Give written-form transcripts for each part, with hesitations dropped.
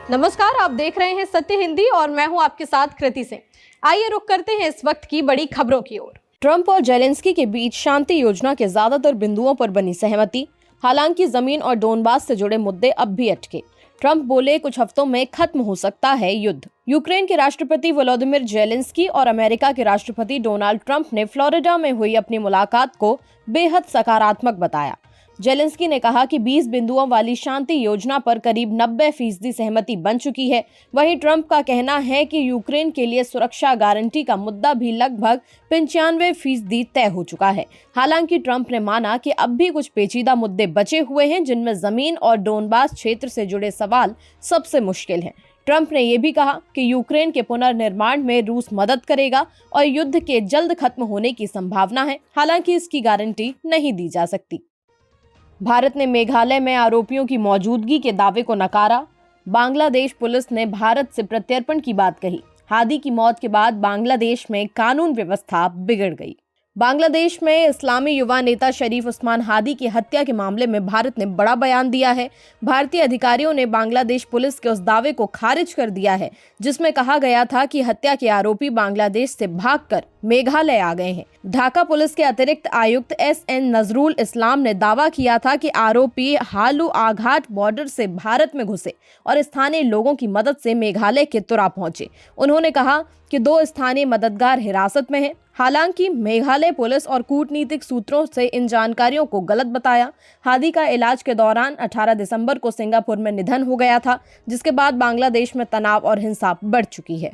नमस्कार, आप देख रहे हैं सत्य हिंदी और मैं हूं आपके साथ कृति सिंह। आइए रुक करते हैं इस वक्त की बड़ी खबरों की ओर। ट्रंप और जेलेंस्की के बीच शांति योजना के ज्यादातर बिंदुओं पर बनी सहमति। हालांकि जमीन और डोनबास से जुड़े मुद्दे अब भी अटके। ट्रंप बोले कुछ हफ्तों में खत्म हो सकता है युद्ध। यूक्रेन के राष्ट्रपति वोलोदिमिर जेलेंस्की और अमेरिका के राष्ट्रपति डोनाल्ड ट्रंप ने फ्लोरिडा में हुई अपनी मुलाकात को बेहद सकारात्मक बताया। जेलेंस्की ने कहा कि 20 बिंदुओं वाली शांति योजना पर करीब 90% सहमति बन चुकी है। वहीं ट्रंप का कहना है कि यूक्रेन के लिए सुरक्षा गारंटी का मुद्दा भी लगभग 95% तय हो चुका है। हालांकि ट्रंप ने माना कि अब भी कुछ पेचीदा मुद्दे बचे हुए हैं, जिनमें जमीन और डोनबास क्षेत्र से जुड़े सवाल सबसे मुश्किल हैं। ट्रंप ने यह भी कहा कि यूक्रेन के पुनर्निर्माण में रूस मदद करेगा और युद्ध के जल्द खत्म होने की संभावना है। हालांकि इसकी गारंटी नहीं दी जा सकती। भारत ने मेघालय में आरोपियों की मौजूदगी के दावे को नकारा। बांग्लादेश पुलिस ने भारत से प्रत्यर्पण की बात कही। हादी की मौत के बाद बांग्लादेश में कानून व्यवस्था बिगड़ गई। बांग्लादेश में इस्लामी युवा नेता शरीफ उस्मान हादी की हत्या के मामले में भारत ने बड़ा बयान दिया है। भारतीय अधिकारियों ने बांग्लादेश पुलिस के उस दावे को खारिज कर दिया है जिसमें कहा गया था कि हत्या के आरोपी बांग्लादेश से भागकर मेघालय आ गए हैं। ढाका पुलिस के अतिरिक्त आयुक्त एस.एन. नजरुल इस्लाम ने दावा किया था कि आरोपी हालू आघाट बॉर्डर से भारत में घुसे और स्थानीय लोगों की मदद से मेघालय के तुरा पहुंचे। उन्होंने कहा कि 2 स्थानीय मददगार हिरासत में हैं। हालांकि मेघालय पुलिस और कूटनीतिक सूत्रों से इन जानकारियों को गलत बताया। हादी का इलाज के दौरान 18 दिसंबर को सिंगापुर में निधन हो गया था, जिसके बाद बांग्लादेश में तनाव और हिंसा बढ़ चुकी है।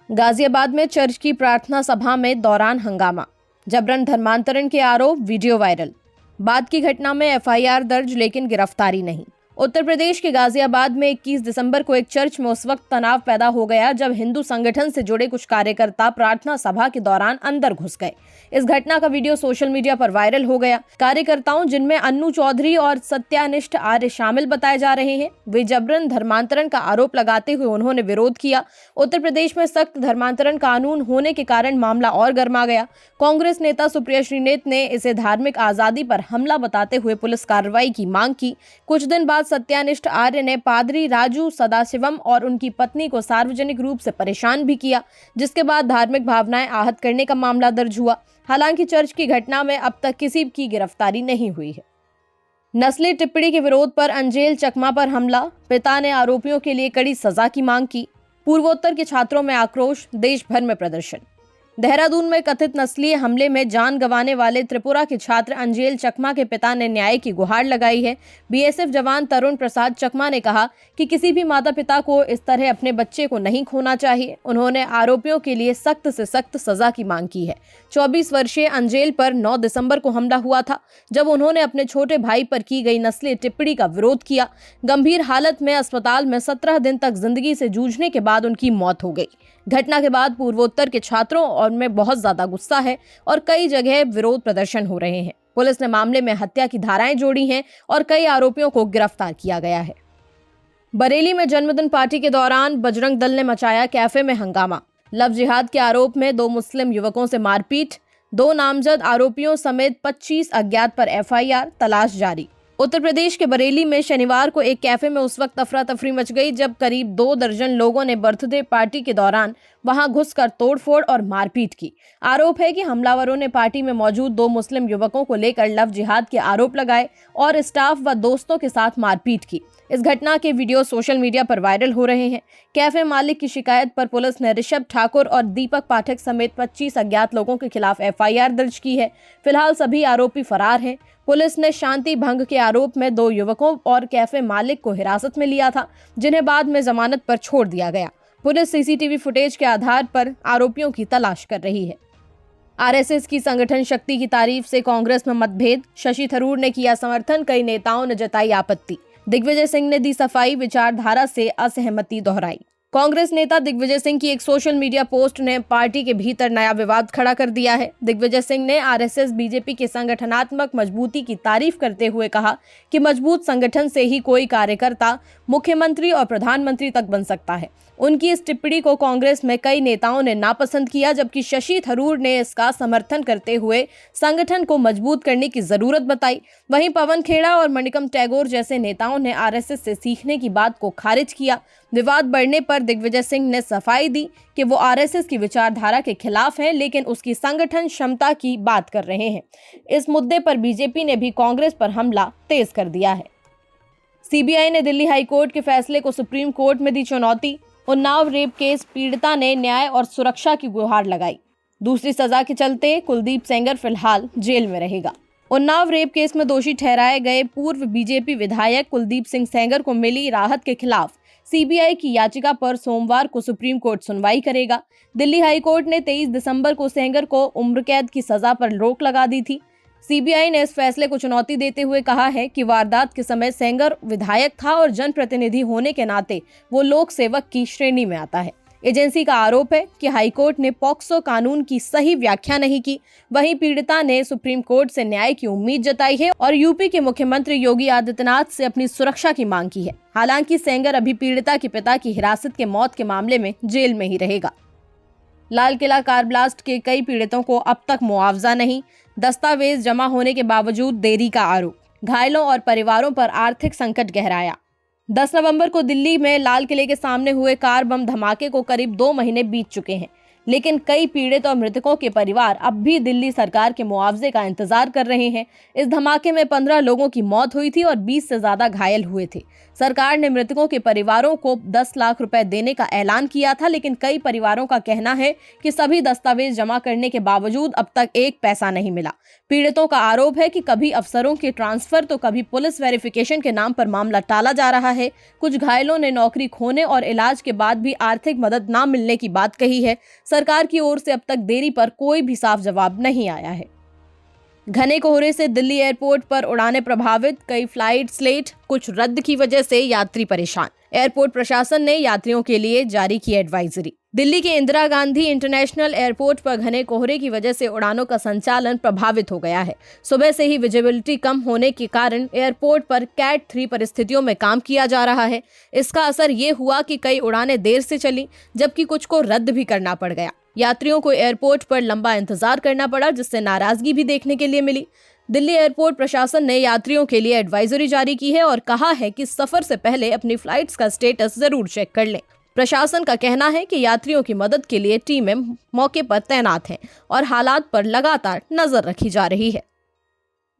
गाजियाबाद में चर्च की प्रार्थना सभा में दौरान हंगामा, जबरन धर्मांतरण के आरोप, वीडियो वायरल। बाद की घटना में एफआईआर दर्ज लेकिन गिरफ्तारी नहीं। उत्तर प्रदेश के गाजियाबाद में 21 दिसंबर को एक चर्च में उस वक्त तनाव पैदा हो गया जब हिंदू संगठन से जुड़े कुछ कार्यकर्ता प्रार्थना सभा के दौरान अंदर घुस गए। इस घटना का वीडियो सोशल मीडिया पर वायरल हो गया। कार्यकर्ताओं, जिनमें अन्नू चौधरी और सत्यानिष्ठ आर्य शामिल बताए जा रहे हैं, वे जबरन धर्मांतरण का आरोप लगाते हुए उन्होंने विरोध किया। उत्तर प्रदेश में सख्त धर्मांतरण कानून होने के कारण मामला और गर्मा गया। कांग्रेस नेता सुप्रिया श्रीनेत ने इसे धार्मिक आजादी पर हमला बताते हुए पुलिस कार्रवाई की मांग की। कुछ दिन बाद सत्यानिष्ठ आर्य ने पादरी राजू सदाशिवम और उनकी पत्नी को सार्वजनिक रूप से परेशान भी किया, जिसके बाद धार्मिक भावनाएं आहत करने का मामला दर्ज हुआ। हालांकि चर्च की घटना में अब तक किसी की गिरफ्तारी नहीं हुई है। नस्ली टिप्पणी के विरोध पर अंजेल चकमा पर हमला, पिता ने आरोपियों के लिए कड़ी सजा की मांग की। पूर्वोत्तर के छात्रों में आक्रोश, देश भर में प्रदर्शन। देहरादून में कथित नस्लीय हमले में जान गंवाने वाले त्रिपुरा के छात्र अंजेल चकमा के पिता ने न्याय की गुहार लगाई है। बीएसएफ जवान तरुण प्रसाद चकमा ने कहा कि किसी भी माता पिता को इस तरह अपने बच्चे को नहीं खोना चाहिए। उन्होंने आरोपियों के लिए सख्त से सख्त सजा की मांग की है। 24 वर्षीय अंजेल पर 9 दिसंबर को हमला हुआ था, जब उन्होंने अपने छोटे भाई पर की गई नस्लीय टिप्पणी का विरोध किया। गंभीर हालत में अस्पताल में 17 दिन तक जिंदगी से जूझने के बाद उनकी मौत हो गई। घटना के बाद पूर्वोत्तर के छात्रों और में बहुत ज्यादा गुस्सा है और कई जगह विरोध प्रदर्शन हो रहे हैं। पुलिस ने मामले में हत्या की धाराएं जोड़ी हैं और कई आरोपियों को गिरफ्तार किया गया है। बरेली में जन्मदिन पार्टी के दौरान बजरंग दल ने मचाया कैफे में हंगामा। लव जिहाद के आरोप में 2 मुस्लिम युवकों से मारपीट, 2 नामजद आरोपियों समेत 25 अज्ञात पर एफआईआर, तलाश जारी। उत्तर प्रदेश के बरेली में शनिवार को एक कैफे में उस वक्त अफरा तफरी मच गई जब करीब 2 दर्जन लोगों ने बर्थडे पार्टी के दौरान वहां घुसकर तोड़फोड़ और मारपीट की। आरोप है कि हमलावरों ने पार्टी में मौजूद 2 मुस्लिम युवकों को लेकर लव जिहाद के आरोप लगाए और स्टाफ व दोस्तों के साथ मारपीट की। इस घटना के वीडियो सोशल मीडिया पर वायरल हो रहे हैं। कैफे मालिक की शिकायत पर पुलिस ने ऋषभ ठाकुर और दीपक पाठक समेत 25 अज्ञात लोगों के खिलाफ एफआईआर दर्ज की है। फिलहाल सभी आरोपी फरार हैं। पुलिस ने शांति भंग के आरोप में 2 युवकों और कैफे मालिक को हिरासत में लिया था, जिन्हें बाद में जमानत पर छोड़ दिया गया। पुलिस सीसीटीवी फुटेज के आधार पर आरोपियों की तलाश कर रही है। आरएसएस की संगठन शक्ति की तारीफ से कांग्रेस में मतभेद, शशि थरूर ने किया समर्थन, कई नेताओं ने जताई आपत्ति। दिग्विजय सिंह ने दी सफाई, विचारधारा से असहमति दोहराई। कांग्रेस नेता दिग्विजय सिंह की एक सोशल मीडिया पोस्ट ने पार्टी के भीतर नया विवाद खड़ा कर दिया है। दिग्विजय सिंह ने आरएसएस बीजेपी की संगठनात्मक मजबूती की तारीफ करते हुए कहा कि मजबूत संगठन से ही कोई कार्यकर्ता मुख्यमंत्री और प्रधानमंत्री तक बन सकता है। उनकी इस टिप्पणी को कांग्रेस में कई नेताओं ने नापसंद किया, जबकि शशि थरूर ने इसका समर्थन करते हुए संगठन को मजबूत करने की जरूरत बताई। वहीं पवन खेड़ा और मणिकम टैगोर जैसे नेताओं ने आरएसएस से सीखने की बात को खारिज किया। विवाद बढ़ने पर दिग्विजय सिंह ने सफाई दी कि वो आरएसएस की विचारधारा के खिलाफ हैं, लेकिन उसकी संगठन क्षमता की बात कर रहे हैं। इस मुद्दे पर बीजेपी ने भी कांग्रेस पर हमला तेज कर दिया है। सीबीआई ने दिल्ली हाई कोर्ट के फैसले को सुप्रीम कोर्ट में दी चुनौती। उन्नाव रेप केस पीड़िता ने न्याय और सुरक्षा की गुहार लगाई। दूसरी सजा के चलते कुलदीप सेंगर फिलहाल जेल में रहेगा। उन्नाव रेप केस में दोषी ठहराए गए पूर्व बीजेपी विधायक कुलदीप सिंह सेंगर को मिली राहत के खिलाफ सीबीआई की याचिका पर सोमवार को सुप्रीम कोर्ट सुनवाई करेगा। दिल्ली हाई कोर्ट ने 23 दिसंबर को सेंगर को उम्र कैद की सजा पर रोक लगा दी थी। सीबीआई ने इस फैसले को चुनौती देते हुए कहा है कि वारदात के समय सेंगर विधायक था और जनप्रतिनिधि होने के नाते वो लोक सेवक की श्रेणी में आता है। एजेंसी का आरोप है कि हाईकोर्ट ने पॉक्सो कानून की सही व्याख्या नहीं की। वहीं पीड़िता ने सुप्रीम कोर्ट से न्याय की उम्मीद जताई है और यूपी के मुख्यमंत्री योगी आदित्यनाथ से अपनी सुरक्षा की मांग की है। हालांकि सेंगर अभी पीड़िता के पिता की हिरासत के मौत के मामले में जेल में ही रहेगा। लाल किला कार ब्लास्ट के कई पीड़ितों को अब तक मुआवजा नहीं, दस्तावेज जमा होने के बावजूद देरी का आरोप। घायलों और परिवारों पर आर्थिक संकट गहराया। 10 नवंबर को दिल्ली में लाल किले के सामने हुए कार बम धमाके को करीब 2 महीने बीत चुके हैं, लेकिन कई पीड़ित और मृतकों के परिवार अब भी दिल्ली सरकार के मुआवजे का इंतजार कर रहे हैं। इस धमाके में 15 लोगों की मौत हुई थी और 20 से ज्यादा घायल हुए थे। सरकार ने मृतकों के परिवारों को 10 लाख रुपए देने का ऐलान किया था, लेकिन कई परिवारों का कहना है कि सभी दस्तावेज जमा करने के बावजूद अब तक एक पैसा नहीं मिला। पीड़ितों का आरोप है कि कभी अफसरों के ट्रांसफर तो कभी पुलिस वेरिफिकेशन के नाम पर मामला टाला जा रहा है। कुछ घायलों ने नौकरी खोने और इलाज के बाद भी आर्थिक मदद न मिलने की बात कही है। सरकार की ओर से अब तक देरी पर कोई भी साफ जवाब नहीं आया है। घने कोहरे से दिल्ली एयरपोर्ट पर उड़ानें प्रभावित, कई फ्लाइट्स लेट, कुछ रद्द की वजह से यात्री परेशान। एयरपोर्ट प्रशासन ने यात्रियों के लिए जारी की एडवाइजरी। दिल्ली के इंदिरा गांधी इंटरनेशनल एयरपोर्ट पर घने कोहरे की वजह से उड़ानों का संचालन प्रभावित हो गया है। सुबह से ही विजिबिलिटी कम होने के कारण एयरपोर्ट पर कैट 3 परिस्थितियों में काम किया जा रहा है। इसका असर ये हुआ कि कई उड़ानें देर से चली, जबकि कुछ को रद्द भी करना पड़ गया। यात्रियों को एयरपोर्ट पर लंबा इंतजार करना पड़ा, जिससे नाराजगी भी देखने के लिए मिली। दिल्ली एयरपोर्ट प्रशासन ने यात्रियों के लिए एडवाइजरी जारी की है और कहा है कि सफर से पहले अपनी फ्लाइट्स का स्टेटस जरूर चेक कर लें। प्रशासन का कहना है कि यात्रियों की मदद के लिए टीमें मौके पर तैनात हैं और हालात पर लगातार नजर रखी जा रही है।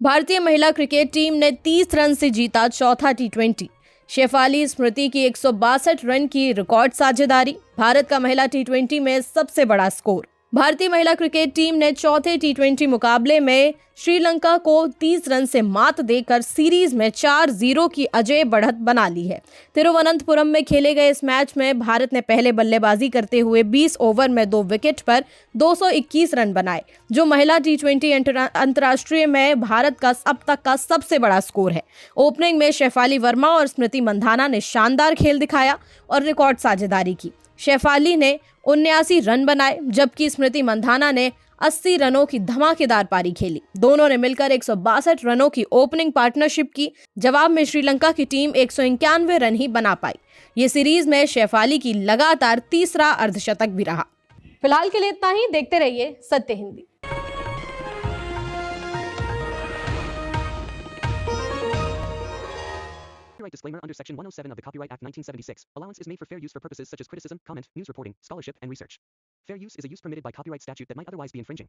भारतीय महिला क्रिकेट टीम ने 30 रन से जीता चौथा टी20। शेफाली स्मृति की 162 रन की रिकॉर्ड साझेदारी, भारत का महिला टी20 में सबसे बड़ा स्कोर। भारतीय महिला क्रिकेट टीम ने चौथे टी20 मुकाबले में श्रीलंका को 30 रन से मात देकर सीरीज में 4-0 की अजेय बढ़त बना ली है। तिरुवनंतपुरम में खेले गए इस मैच में भारत ने पहले बल्लेबाजी करते हुए 20 ओवर में 2 विकेट पर 221 रन बनाए, जो महिला टी20 अंतर्राष्ट्रीय में भारत का अब तक का सबसे बड़ा स्कोर है। ओपनिंग में शेफाली वर्मा और स्मृति मंधाना ने शानदार खेल दिखाया और रिकॉर्ड साझेदारी की। शेफाली ने 79 रन बनाए, जबकि स्मृति मंधाना ने 80 रनों की धमाकेदार पारी खेली। दोनों ने मिलकर 162 रनों की ओपनिंग पार्टनरशिप की। जवाब में श्रीलंका की टीम 191 रन ही बना पाई। ये सीरीज में शेफाली की लगातार तीसरा अर्धशतक भी रहा। फिलहाल के लिए इतना ही। देखते रहिए सत्य Hindi. Copyright disclaimer under Section 107 of the Copyright Act 1976. Allowance is made for fair use for purposes such as criticism, comment, news reporting, scholarship, and research. Fair use is a use permitted by copyright statute that might otherwise be infringing.